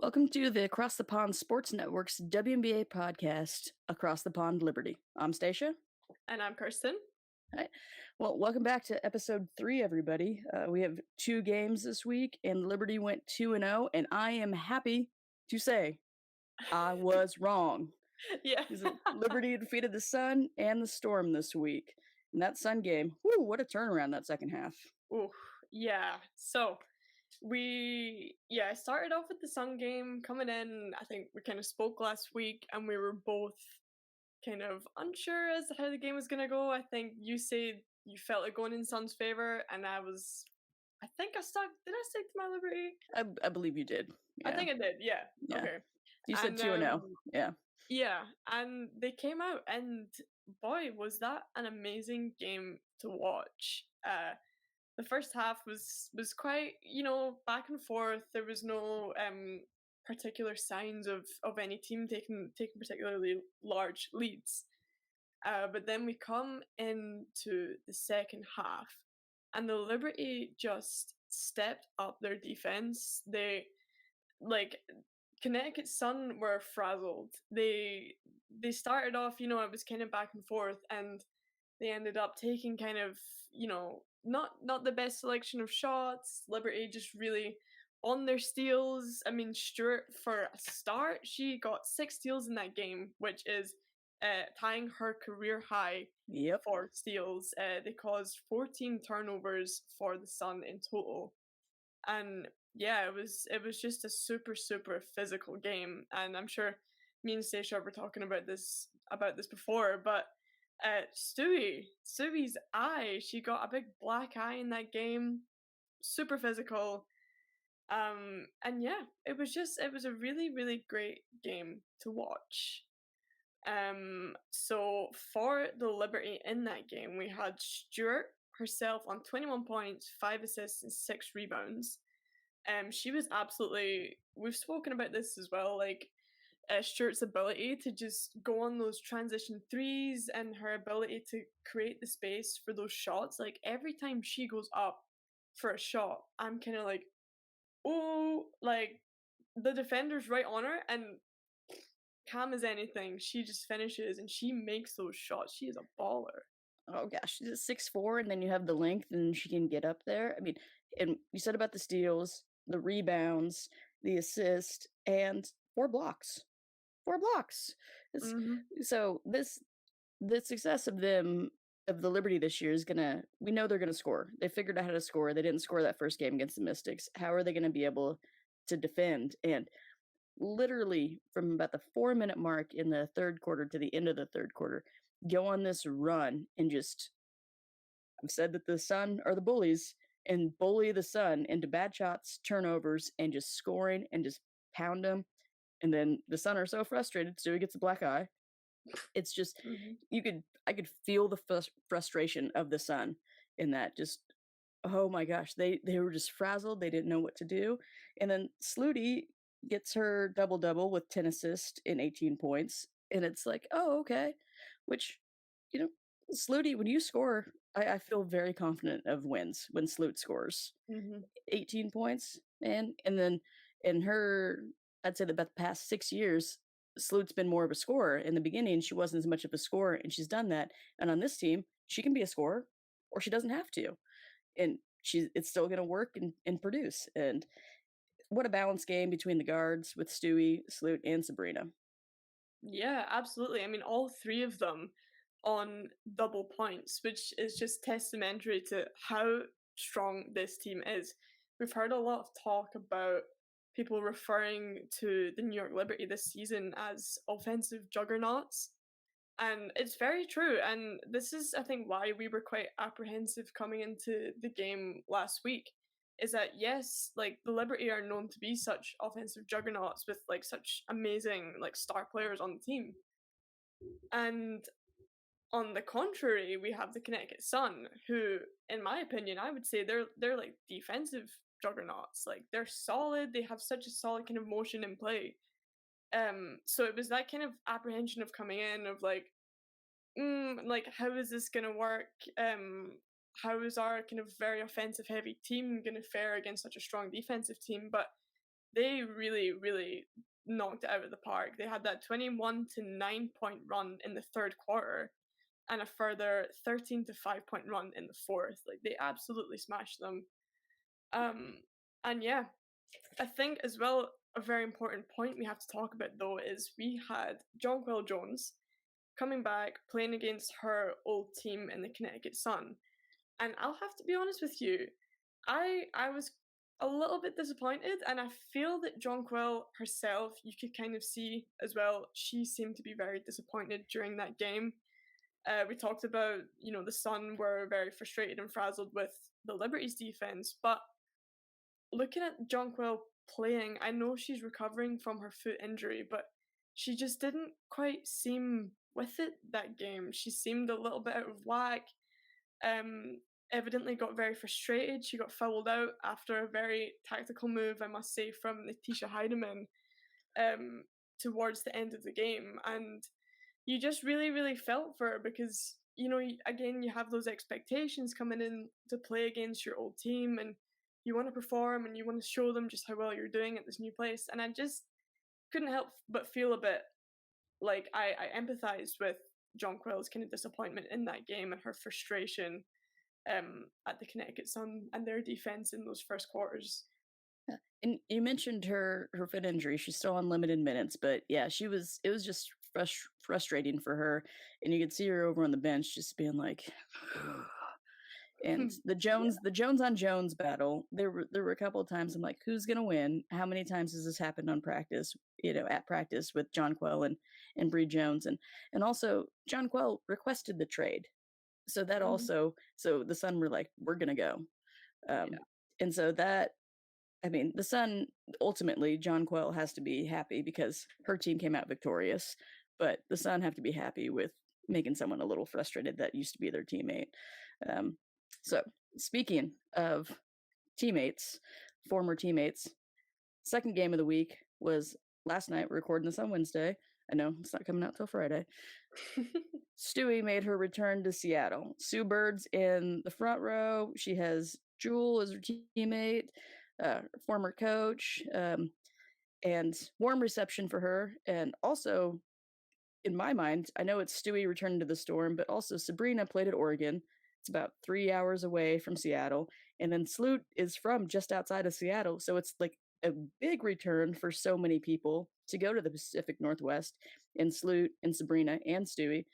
Welcome to the Across the Pond Sports Network's WNBA podcast, Across the Pond Liberty. I'm Stacia. And I'm Kirstin. Hi. Well, welcome back to episode 3, everybody. We have 2 games this week, and Liberty went 2-0, and I am happy to say I was wrong. Yeah. Liberty defeated the Sun and the Storm this week. And that Sun game, whoo, what a turnaround that second half. Ooh, yeah. So I started off with the Sun game coming in. I think we kind of spoke last week and we were both kind of unsure as to how the game was gonna go. I think you said you felt it going in Sun's favor, and I think I stuck. Did I stick to my Liberty? I believe you did. I think I did, yeah. Okay. You said And 2-0. Yeah. yeah, and they came out, and boy, was that an amazing game to watch. The first half was quite, back and forth. There was no particular signs of any team taking particularly large leads. But then we come into the second half, and the Liberty just stepped up their defense. They like Connecticut Sun were frazzled. They started off, it was kind of back and forth, and they ended up taking kind of, not the best selection of shots. Liberty just really on their steals. I mean, Stewart, for a start, she got 6 steals in that game, which is tying her career high Yep. for steals. They caused 14 turnovers for the Sun in total, and yeah, it was just a super super physical game. And I'm sure me and Stacia were talking about this before, but Stewie's eye, she got a big black eye in that game, super physical. And yeah, it was a really really great game to watch. So for the Liberty in that game, we had Stewart herself on 21 points, 5 assists, and 6 rebounds. She was absolutely. We've spoken about this as well. Like Stewart's ability to just go on those transition threes and her ability to create the space for those shots. Like every time she goes up for a shot, I'm kind of like, oh, like the defender's right on her, and calm as anything, she just finishes and she makes those shots. She is a baller. Oh gosh, she's 6'4", and then you have the length, and she can get up there. I mean, and you said about the steals, the rebounds, the assist, and 4 blocks. 4 blocks. So the success of the Liberty this year is we know they're gonna score. They figured out how to score. They didn't score that first game against the Mystics. How are they gonna be able to defend? And literally from about the 4-minute mark in the third quarter to the end of the third quarter, go on this run and just, I've said that the Sun are the bullies, and bully the Sun into bad shots, turnovers, and just scoring and just pound them. And then the Sun are so frustrated, so he gets a black eye. It's just, I could feel the frustration of the Sun in that. Just, oh my gosh, they were just frazzled. They didn't know what to do. And then Sluty gets her double-double with 10 assists and 18 points. And it's like, oh, okay. Which, Sluty, when you score, I feel very confident of wins when Sloot scores. 18 points, and then in her, I'd say that about the past 6 years, Sloot's been more of a scorer. In the beginning, she wasn't as much of a scorer, and she's done that. And on this team, she can be a scorer, or she doesn't have to. And it's still going to work and produce. And what a balanced game between the guards with Stewie, Sloot, and Sabrina. Yeah, absolutely. I mean, all 3 of them on double points, which is just testamentary to how strong this team is. We've heard a lot of talk about people referring to the New York Liberty this season as offensive juggernauts. And it's very true. And this is, I think, why we were quite apprehensive coming into the game last week. Is that, yes, like the Liberty are known to be such offensive juggernauts with like such amazing like star players on the team. And on the contrary, we have the Connecticut Sun, who, in my opinion, I would say they're like defensive juggernauts. Like they're solid. They have such a solid kind of motion in play. So it was that kind of apprehension of coming in of like, like how is this gonna work? How is our kind of very offensive heavy team gonna fare against such a strong defensive team? But they really, really knocked it out of the park. They had that 21-9 point run in the third quarter and a further 13-5 point run in the fourth. Like they absolutely smashed them. Um, and yeah, I think as well a very important point we have to talk about though is we had Jonquil Jones coming back playing against her old team in the Connecticut Sun. And I'll have to be honest with you, I was a little bit disappointed, and I feel that Jonquil herself, you could kind of see as well, she seemed to be very disappointed during that game. We talked about, the Sun were very frustrated and frazzled with the Liberty's defense, but looking at Jonquil playing, I know she's recovering from her foot injury, but she just didn't quite seem with it that game. She seemed a little bit out of whack. Um, Evidently got very frustrated. She got fouled out after a very tactical move, I must say, from Natisha Heidemann um, towards the end of the game. And you just really, really felt for her because, again, you have those expectations coming in to play against your old team and you want to perform and you want to show them just how well you're doing at this new place. And I just couldn't help but feel a bit like I empathized with Jonquil's kind of disappointment in that game and her frustration at the Connecticut Sun and their defense in those first quarters. Yeah. And you mentioned her foot injury. She's still on limited minutes, but yeah, she was. It was just frustrating for her, and you could see her over on the bench just being like. And Yeah. the Jones on Jones battle, there were a couple of times I'm like, who's gonna win? How many times has this happened on practice? At practice with John Quell and Bree Jones, and also John Quell requested the trade, so that Mhm. also so the Sun were like, we're gonna go, Yeah. and so that I mean, the Sun ultimately, John Quell has to be happy because her team came out victorious, but the Sun have to be happy with making someone a little frustrated that used to be their teammate. Um, so, speaking of teammates, former teammates, second game of the week was last night. We're recording this on Wednesday. I know it's not coming out till Friday. Stewie made her return to Seattle. Sue Bird's in the front row. She has Jewel as her teammate, former coach, and warm reception for her. And also, in my mind, I know it's Stewie returning to the Storm, but also Sabrina played at Oregon. It's about 3 hours away from Seattle. And then Sloot is from just outside of Seattle. So it's like a big return for so many people to go to the Pacific Northwest and Sloot and Sabrina and Stewie.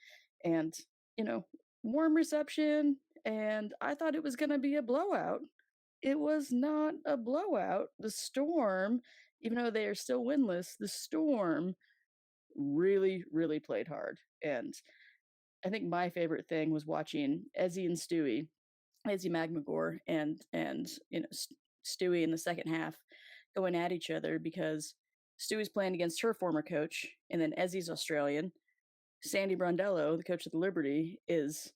And, you know, warm reception. And I thought it was going to be a blowout. It was not a blowout. The Storm, even though they are still winless, the Storm really, really played hard. And I think my favorite thing was watching Ezzy and Stewie, Ezzy Magmagor and Stewie in the second half going at each other because Stewie's playing against her former coach, and then Ezzy's Australian. Sandy Brondello, the coach of the Liberty, is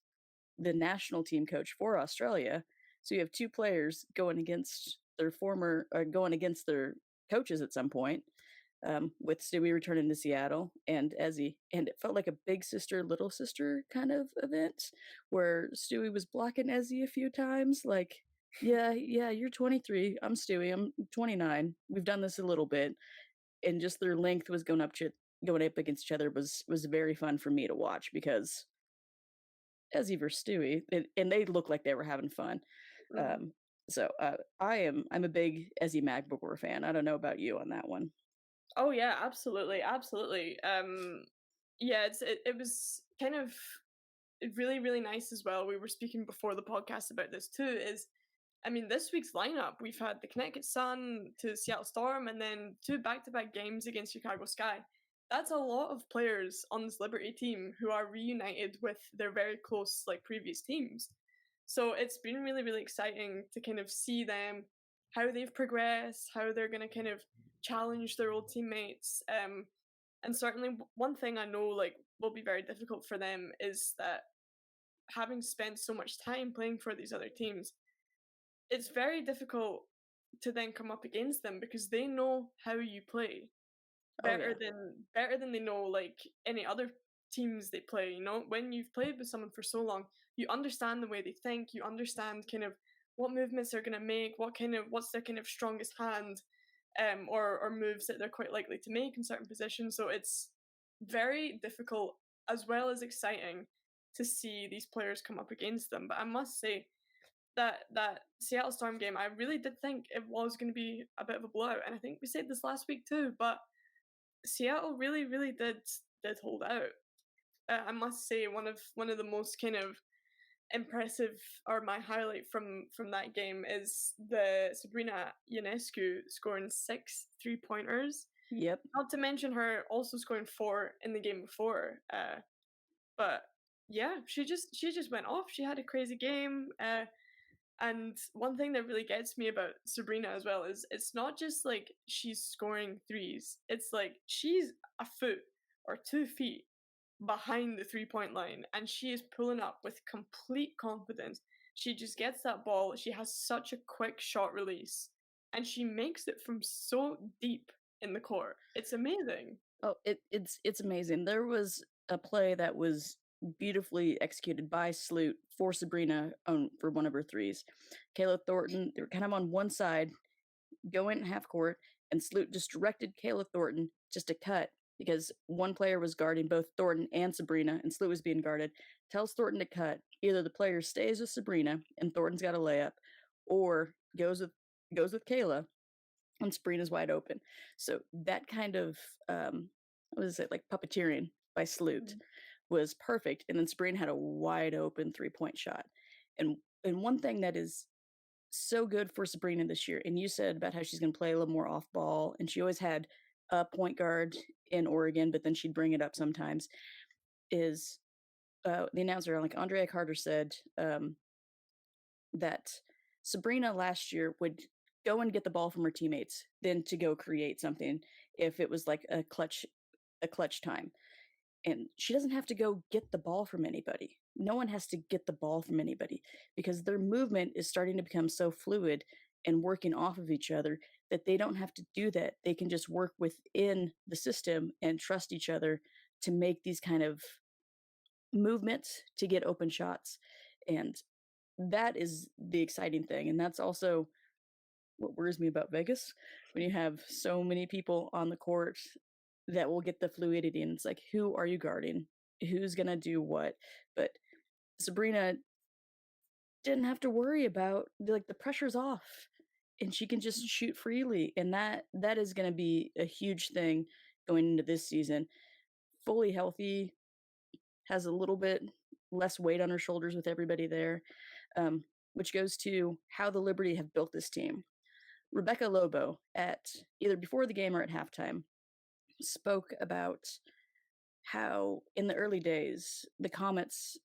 the national team coach for Australia. So you have two players going against their coaches at some point, with Stewie returning to Seattle and Ezzy. And it felt like a big sister, little sister kind of event where Stewie was blocking Ezzy a few times. Like, yeah, you're 23. I'm Stewie. I'm 29. We've done this a little bit. And just their length was going up against each other was very fun for me to watch because Ezzy versus Stewie, and they looked like they were having fun. Mhm. Um, I'm a big Ezzy Magbogor fan. I don't know about you on that one. Oh yeah, absolutely, absolutely. Yeah, it was kind of really, really nice as well. We were speaking before the podcast about this too. I mean, this week's lineup, we've had the Connecticut Sun to Seattle Storm, and then two back-to-back games against Chicago Sky. That's a lot of players on this Liberty team who are reunited with their very close, like, previous teams. So it's been really, really exciting to kind of see them, how they've progressed, how they're going to kind of challenge their old teammates. And certainly one thing I know, like, will be very difficult for them is that having spent so much time playing for these other teams, it's very difficult to then come up against them because they know how you play Oh yeah. better than they know like any other teams they play. When you've played with someone for so long, you understand the way they think, you understand kind of what movements they're going to make, what's their kind of strongest hand. or moves that they're quite likely to make in certain positions. So it's very difficult as well as exciting to see these players come up against them. But I must say that Seattle Storm game, I really did think it was going to be a bit of a blowout, and I think we said this last week too. But Seattle really, really did hold out. I must say one of the most kind of impressive, or my highlight from that game, is the Sabrina Ionescu scoring 6 3-pointers. Yep. Not to mention her also scoring 4 in the game before. But yeah, she just went off. She had a crazy game. And one thing that really gets me about Sabrina as well is it's not just like she's scoring threes. It's like she's a foot or 2 feet behind the 3 point line and she is pulling up with complete confidence. She just gets that ball. She has such a quick shot release and she makes it from so deep in the court. It's amazing. Oh, it's amazing. There was a play that was beautifully executed by Sloot for Sabrina for one of her threes. Kayla Thornton, they were kind of on one side, going half court, and Sloot just directed Kayla Thornton just to cut because one player was guarding both Thornton and Sabrina, and Sloot was being guarded. Tells Thornton to cut. Either the player stays with Sabrina and Thornton's got a layup, or goes with Kayla and Sabrina's wide open. So that kind of what is it, like puppeteering by Sloot Mhm. was perfect. And then Sabrina had a wide open 3 point shot. And one thing that is so good for Sabrina this year, and you said about how she's gonna play a little more off ball, and she always had a point guard in Oregon, but then she'd bring it up sometimes, is the announcer, like Andrea Carter said, that Sabrina last year would go and get the ball from her teammates, then to go create something if it was like a clutch time. And she doesn't have to go get the ball from anybody. No one has to get the ball from anybody because their movement is starting to become so fluid and working off of each other that they don't have to do that. They can just work within the system and trust each other to make these kind of movements to get open shots. And that is the exciting thing. And that's also what worries me about Vegas when you have so many people on the court that will get the fluidity. And it's like, who are you guarding? Who's going to do what? But Sabrina didn't have to worry about, like, the pressure's off and she can just shoot freely. And that is going to be a huge thing going into this season. Fully healthy, has a little bit less weight on her shoulders with everybody there, which goes to how the Liberty have built this team. Rebecca Lobo, at either before the game or at halftime, spoke about how in the early days the Comets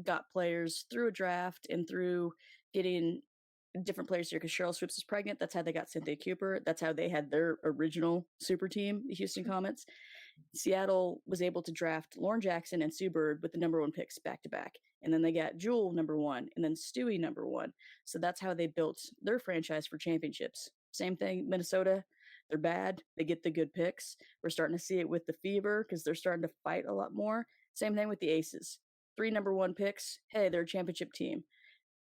got players through a draft and through getting different players here because Cheryl Swoops is pregnant. That's how they got Cynthia Cooper. That's how they had their original super team, the Houston Comets. Seattle was able to draft Lauren Jackson and Sue Bird with the number one picks back to back. And then they got Jewel number one and then Stewie number one. So that's how they built their franchise for championships. Same thing, Minnesota. They're bad. They get the good picks. We're starting to see it with the Fever because they're starting to fight a lot more. Same thing with the Aces. 3 number one picks. Hey, they're a championship team.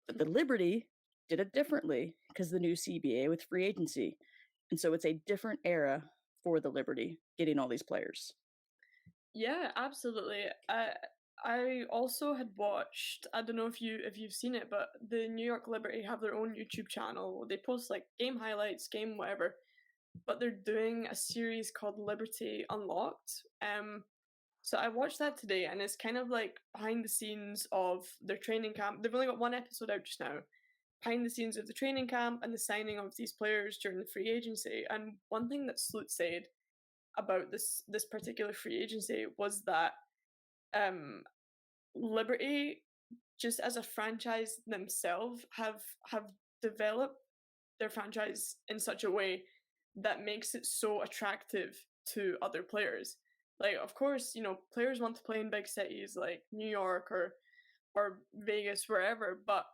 But the Liberty did it differently because the new CBA with free agency. And so it's a different era for the Liberty getting all these players. Yeah, absolutely. I also had watched, I don't know if you've seen it, but the New York Liberty have their own YouTube channel. They post like game highlights, game whatever, but they're doing a series called Liberty Unlocked. So I watched that today and it's kind of like behind the scenes of their training camp. They've only got one episode out just now. Behind the scenes of the training camp and the signing of these players during the free agency. And one thing that Sloot said about this particular free agency was that um Liberty, just as a franchise themselves, have developed their franchise in such a way that makes it so attractive to other players. Like, of course, players want to play in big cities like New York or Vegas, wherever, but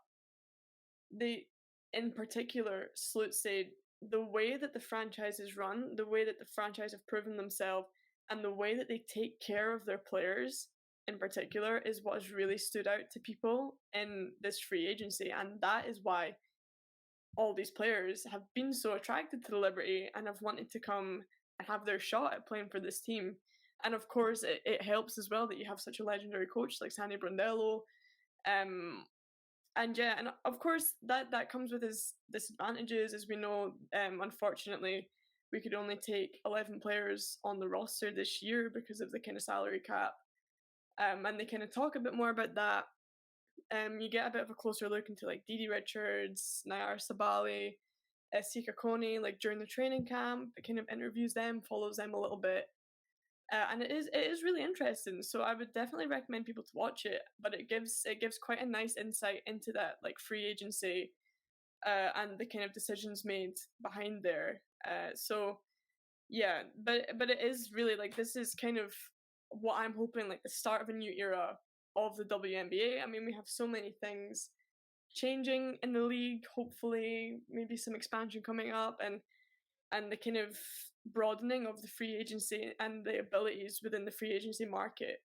they, in particular, Sloot said the way that the franchise is run, the way that the franchise have proven themselves, and the way that they take care of their players in particular is what has really stood out to people in this free agency. And that is why all these players have been so attracted to the Liberty and have wanted to come and have their shot at playing for this team. And of course, it helps as well that you have such a legendary coach like Sandy Brondello. Um, and yeah, and of course that comes with its disadvantages, as we know. Unfortunately, we could only take 11 players on the roster this year because of the kind of salary cap. And they kind of talk a bit more about that. You get a bit of a closer look into like Dee Dee Richards, Nayar Sabali, Sika Kone, like during the training camp. It kind of interviews them, follows them a little bit, and it is really interesting. So I would definitely recommend people to watch it. But it gives quite a nice insight into that like free agency, and the kind of decisions made behind there. So yeah, but it is really like this is kind of what I'm hoping like the start of a new era of the WNBA. I mean, we have so many things changing in the league. Hopefully, maybe some expansion coming up, and the kind of broadening of the free agency and the abilities within the free agency market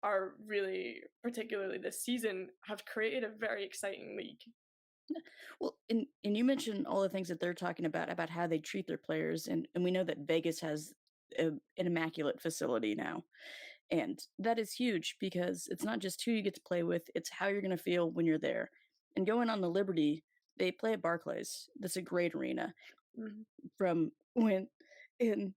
are really, particularly this season, have created a very exciting league. Well, and you mentioned all the things that they're talking about how they treat their players, and we know that Vegas has an immaculate facility now, and that is huge because it's not just who you get to play with; it's how you're going to feel when you're there. And going on the Liberty, they play at Barclays. That's a great arena. Mhm. From when in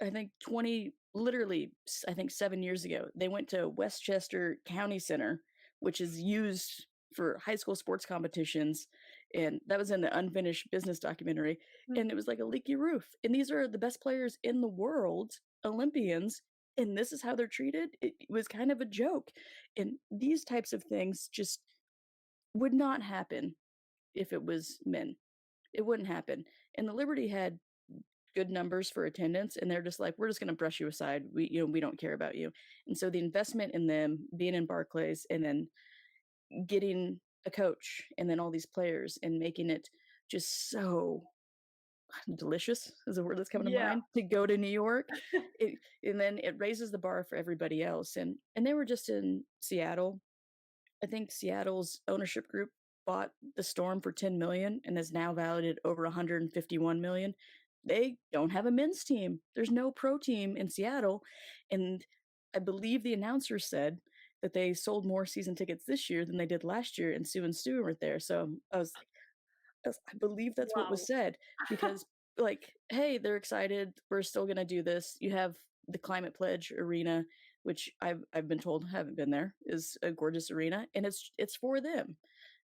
I think 20 literally I think 7 years ago, they went to Westchester County Center, which is used for high school sports competitions, and that was in the Unfinished Business documentary, Mm. and it was like a leaky roof, and these are the best players in the world, Olympians, and this is how they're treated? It was kind of a joke, and these types of things just would not happen if it was men. It wouldn't happen, and the Liberty had good numbers for attendance, and they're just like, we're just going to brush you aside. We don't care about you. And so the investment in them being in Barclays and then getting a coach and then all these players and making it just so delicious is a word that's coming to Yeah, mind to go to New York. It, and then it raises the bar for everybody else. And they were just in Seattle. I think Seattle's ownership group bought the Storm for 10 million and is now valued at over 151 million. They don't have a men's team. There's no pro team in Seattle, and I believe the announcer said that they sold more season tickets this year than they did last year, and Sue and Stu weren't there. So I believe that's what was wow. said because, like, hey, they're excited. We're still gonna do this. You have the Climate Pledge Arena, which I've been told haven't been there, is a gorgeous arena, and it's for them.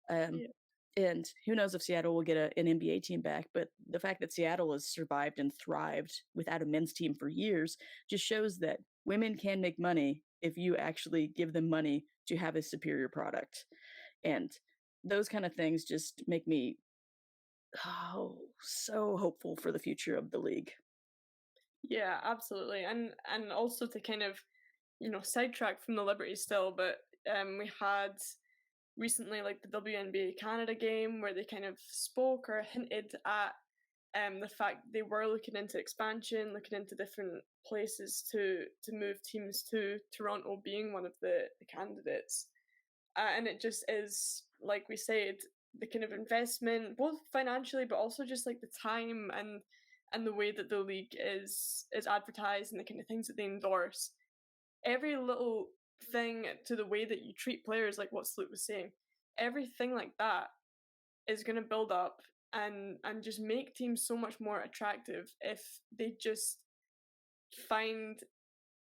Um, Yeah. and who knows if Seattle will get an NBA team back, but the fact that Seattle has survived and thrived without a men's team for years just shows that women can make money if you actually give them money to have a superior product. And those kind of things just make me so hopeful for the future of the league. Yeah, absolutely. And also to kind of, sidetrack from the Liberty still, but we had recently like the WNBA Canada game where they kind of spoke or hinted at the fact they were looking into expansion, looking into different places to move teams to, Toronto being one of the candidates. And it just is, like we said, the kind of investment, both financially but also just like the time and the way that the league is advertised and the kind of things that they endorse. Every little thing to the way that you treat players, like what Sloot was saying, everything like that is going to build up and just make teams so much more attractive if they just find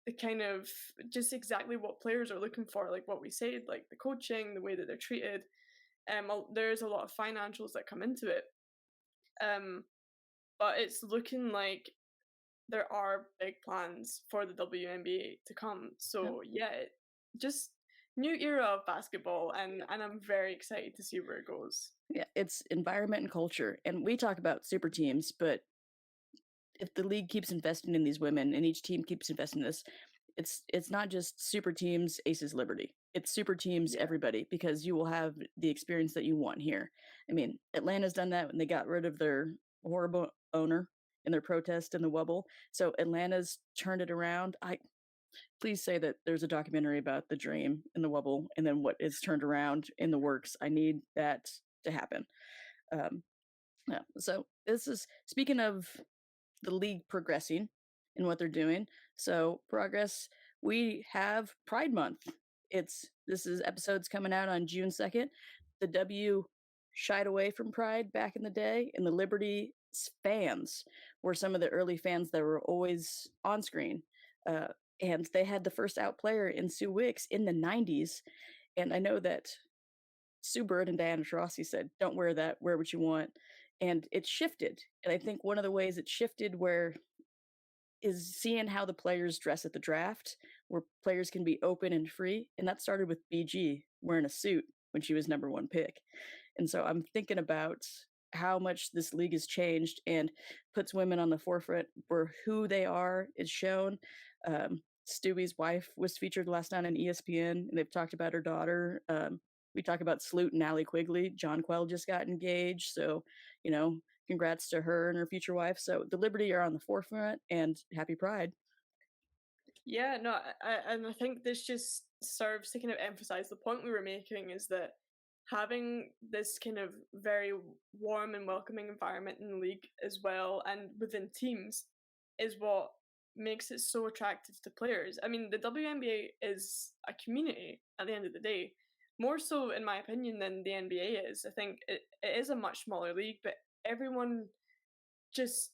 the kind of just exactly what players are looking for, like what we said, like the coaching, the way that they're treated. There's a lot of financials that come into it, um, but it's looking like there are big plans for the WNBA to come. Yep. So yeah, just new era of basketball, and I'm very excited to see where it goes. Yeah, it's environment and culture. And we talk about super teams, but if the league keeps investing in these women and each team keeps investing in this, it's not just super teams, Aces Liberty. It's super teams, Yeah, everybody, because you will have the experience that you want here. I mean, Atlanta's done that when they got rid of their horrible owner in their protest in the Wubble. So Atlanta's turned it around. I please say that there's a documentary about the dream in the Wubble and then what is turned around in the works. I need that to happen. Um, Yeah. So this is speaking of the league progressing and what they're doing. So progress, we have Pride Month. This is episodes coming out on June 2nd. The W shied away from Pride back in the day, and the Liberty fans were some of the early fans that were always on screen. Uh, and they had the first out player in Sue Wicks in the 90s. And I know that Sue Bird and Diana Taurasi said, "Don't wear that. Wear what you want." And it shifted. And I think one of the ways it shifted where is seeing how the players dress at the draft, where players can be open and free. And that started with BG wearing a suit when she was number one pick. And so I'm thinking about how much this league has changed and puts women on the forefront where who they are is shown. Stewie's wife was featured last night on ESPN, and they've talked about her daughter. We talk about Sloot and Allie Quigley. John Quell just got engaged, so you know, congrats to her and her future wife. So the Liberty are on the forefront, and happy Pride. Yeah, no, and I think this just serves to kind of emphasize the point we were making is that having this kind of very warm and welcoming environment in the league as well and within teams is what makes it so attractive to players. I mean, the WNBA is a community at the end of the day, more so, in my opinion, than the NBA is. I think it is a much smaller league, but everyone just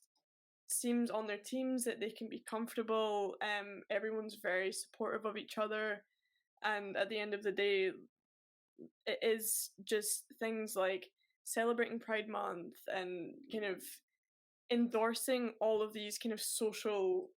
seems on their teams that they can be comfortable. Everyone's very supportive of each other, and at the end of the day, it is just things like celebrating Pride Month and kind of endorsing all of these kind of social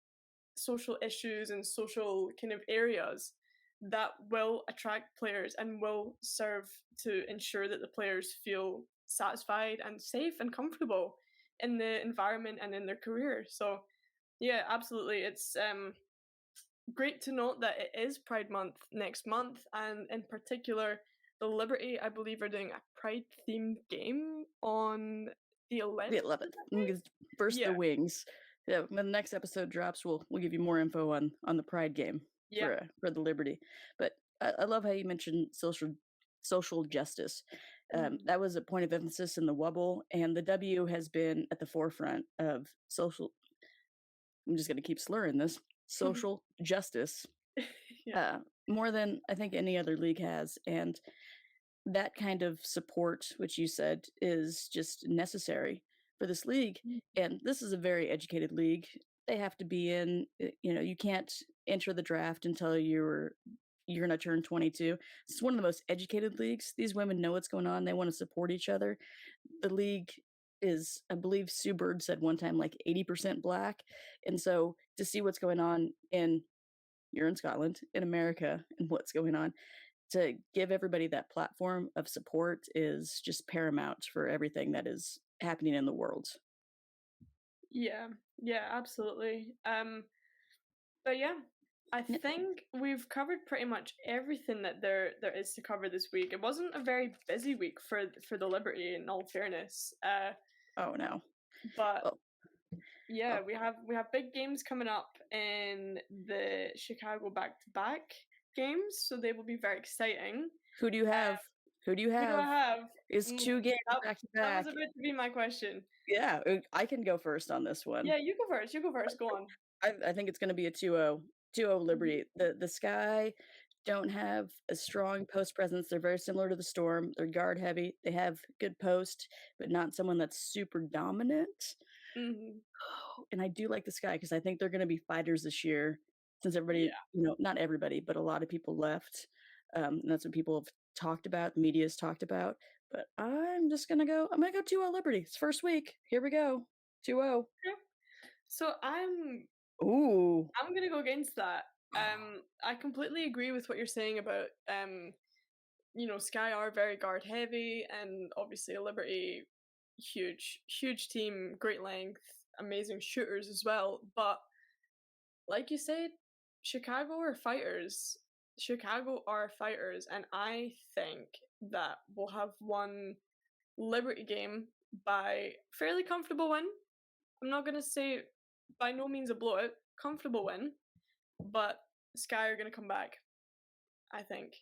issues and social kind of areas that will attract players and will serve to ensure that the players feel satisfied and safe and comfortable in the environment and in their career. So yeah, absolutely. It's great to note that it is Pride Month next month, and in particular, the Liberty, I believe, are doing a Pride themed game on the The 11th. Is 11th. that right? First the Yeah, wings. Yeah, when the next episode drops, we'll give you more info on the Pride game yeah. for the Liberty. But I love how you mentioned social justice. Mhm. That was a point of emphasis in the Wubble, and the W has been at the forefront of social. I'm just going to keep slurring this social justice Yeah. uh, more than I think any other league has, and that kind of support, which you said is just necessary for this league. Mm. And this is a very educated league. They have to be in, you can't enter the draft until you're going to turn 22. It's one of the most educated leagues. These women know what's going on. They want to support each other. The league is, I believe Sue Bird said one time, like 80% black. And so to see what's going on you're in Scotland, in America, and what's going on, to give everybody that platform of support is just paramount for everything that is happening in the world. Yeah, yeah, absolutely. But yeah, I Yeah. think we've covered pretty much everything that there is to cover this week. It wasn't a very busy week for the Liberty, in all fairness. Oh no. But Well, yeah, well, we have big games coming up in the Chicago back-to-back games, so they will be very exciting. who do you Uh, have? Who do you who do I have? have? Is Mm, 2 games that back to that was back. about to be my question. Yeah, I can go first on this one. Yeah, you go first. You go first. Go on. I think it's going to be a 2-0, 2-0 Mhm. Liberty. The Sky don't have a strong post presence. They're very similar to the Storm. They're guard heavy. They have good post, but not someone that's super dominant. Mhm. And I do like the Sky because I think they're gonna be fighters this year since everybody, Yeah. not everybody, but a lot of people left. And that's what people have talked about, the media's talked about. But I'm gonna go 2-0 Liberty. It's first week. Here we go. 2-0. Okay. So Ooh. I'm gonna go against that. I completely agree with what you're saying about Sky are very guard heavy, and obviously a Liberty, huge team, great length, amazing shooters as well. But like you said, Chicago are fighters. Chicago are fighters, and I think that we'll have one Liberty game by fairly comfortable win. I'm not gonna say by no means a blowout, comfortable win, but Sky are gonna come back. I think.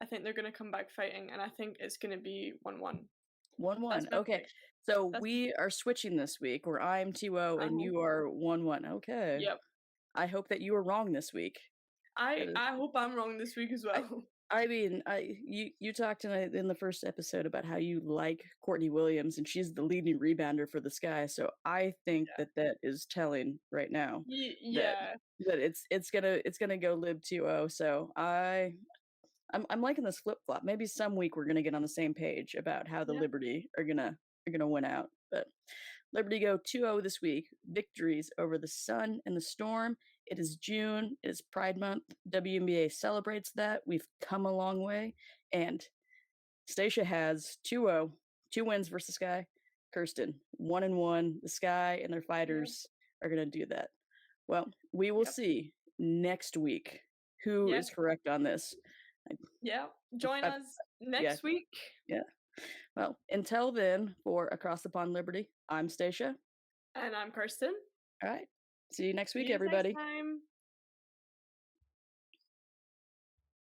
I think they're gonna come back fighting, and I think it's gonna be 1-1. That's 1-1. my Okay. prediction. So That's we are switching this week where I'm 2-0 and uh-huh. you are 1-1. Okay. Yep. I hope that you are wrong this week. I 'Cause I hope I'm wrong this week as I well. I mean, you talked in the first episode about how you like Courtney Williams and she's the leading rebounder for the Sky. So I think that that is telling right now that Yeah. it's gonna go Lib 2-0. So I'm liking this flip flop. Maybe some week we're gonna get on the same page about how the Yeah. Liberty are gonna win out. But Liberty go 2-0 this week. Victories over the Sun and the Storm. It is June. It is Pride Month. WNBA celebrates that. We've come a long way. And Stacia has 2-0, two wins versus Sky. Kirstin, 1-1. The Sky and their Yeah. fighters are going to do that. Well, we will Yep. see next week who Yeah. is correct on this. I, Yeah. Join I, us yeah, next week. yeah. Well, until then, for Across the Pond Liberty, I'm Stacia. And I'm Kirsten. All right. See you next See week, you next everybody. time.